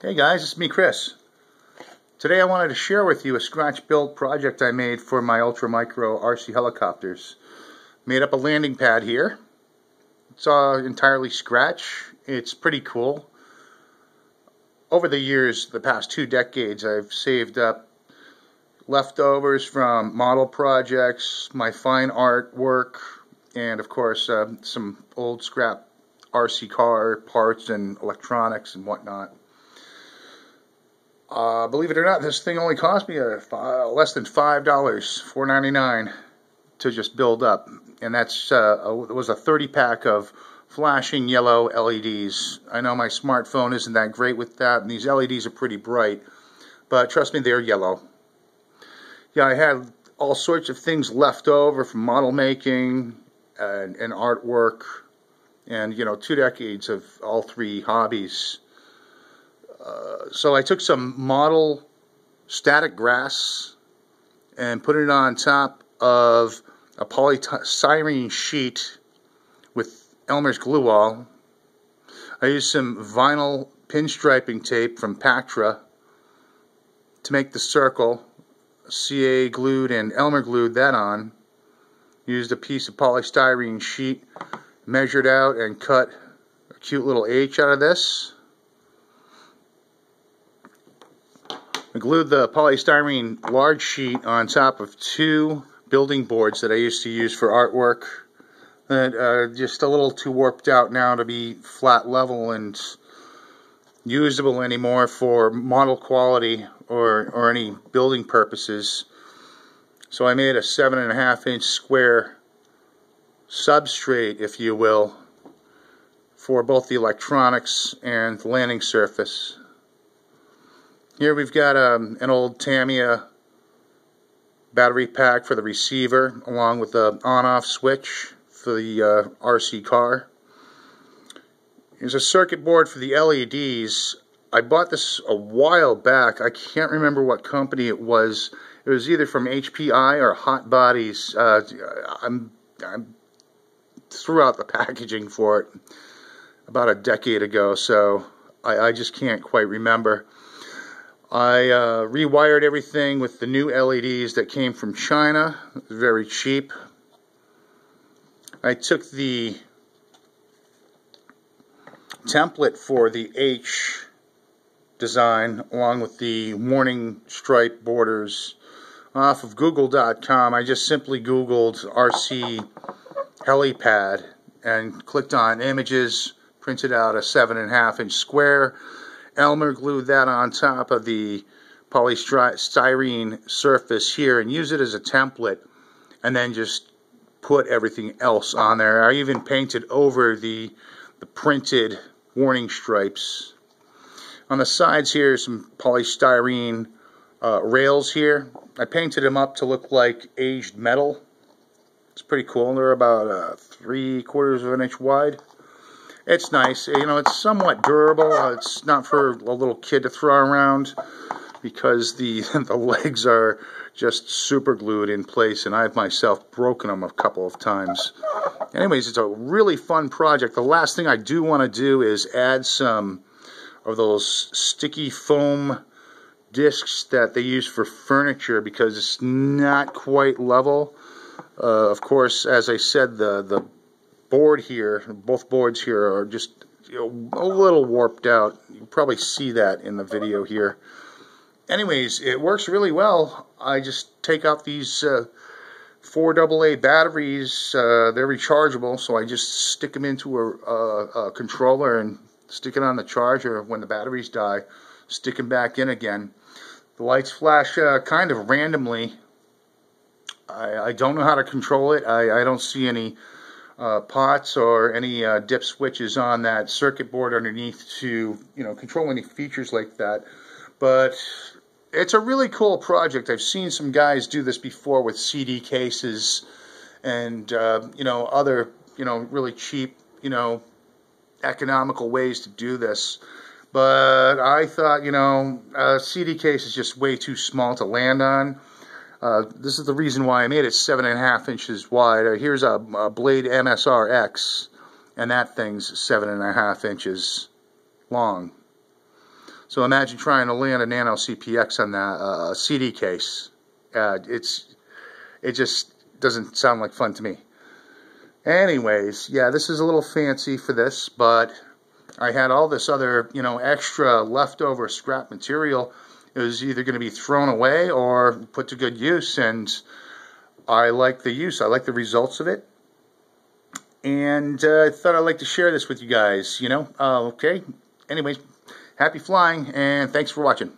Hey guys, it's me, Chris. Today I wanted to share with you a scratch-built project I made for my Ultra Micro RC helicopters. Made up a landing pad here. It's entirely scratch. It's pretty cool. Over the years, the past 2 decades, I've saved up leftovers from model projects, my fine art work, and of course some old scrap RC car parts and electronics and whatnot. Believe it or not, this thing only cost me less than $5, $4.99 to just build up, and it was a 30-pack of flashing yellow LEDs. I know my smartphone isn't that great with that, and these LEDs are pretty bright, but trust me, they're yellow. Yeah, I had all sorts of things left over from model making and artwork, and 2 decades of all 3 hobbies. So I took some model static grass and put it on top of a polystyrene sheet with Elmer's glue all. I used some vinyl pinstriping tape from Pactra to make the circle. CA glued and Elmer glued that on. Used a piece of polystyrene sheet, measured out and cut a cute little H out of this. I glued the polystyrene large sheet on top of 2 building boards that I used to use for artwork. And just a little too warped out now to be flat level and usable anymore for model quality or any building purposes. So I made a 7.5-inch square substrate, if you will, for both the electronics and the landing surface. Here we've got an old Tamiya battery pack for the receiver, along with the on-off switch for the RC car. Here's a circuit board for the LEDs. I bought this a while back. I can't remember what company it was. It was either from HPI or Hot Bodies. I threw out the packaging for it about a decade ago, so I just can't quite remember. I rewired everything with the new LEDs that came from China. Very cheap. I took the template for the H design along with the warning stripe borders off of google.com. I just simply googled RC helipad and clicked on images, printed out a 7.5-inch square. Elmer glued that on top of the polystyrene surface here and used it as a template, and then just put everything else on there. I even painted over the printed warning stripes. On the sides here, some polystyrene rails here. I painted them up to look like aged metal. It's pretty cool. They're about 3/4 of an inch wide. It's nice. It's somewhat durable. It's not for a little kid to throw around because the legs are just super glued in place, and I've myself broken them a couple of times. Anyways, it's a really fun project. The last thing I do want to do is add some of those sticky foam discs that they use for furniture because it's not quite level. Of course, as I said, the board here, both boards here are just a little warped out. You can probably see that in the video here. Anyways, it works really well. I just take out these 4 AA batteries. They're rechargeable, so I just stick them into a controller and stick it on the charger. When the batteries die, stick them back in again. The lights flash kind of randomly. I don't know how to control it. I don't see any pots or any dip switches on that circuit board underneath to control any features like that, but it's a really cool project. I've seen some guys do this before with CD cases and other really cheap economical ways to do this, but I thought a CD case is just way too small to land on. This is the reason why I made it 7.5 inches wide. Here's a Blade MSRX, and that thing's 7.5 inches long. So imagine trying to land a Nano CPX on that CD case. It just doesn't sound like fun to me. Anyways, yeah, this is a little fancy for this, but I had all this other, extra leftover scrap material. It was either going to be thrown away or put to good use, and I like the use. I like the results of it, and I thought I'd like to share this with you guys, okay? Anyways, happy flying, and thanks for watching.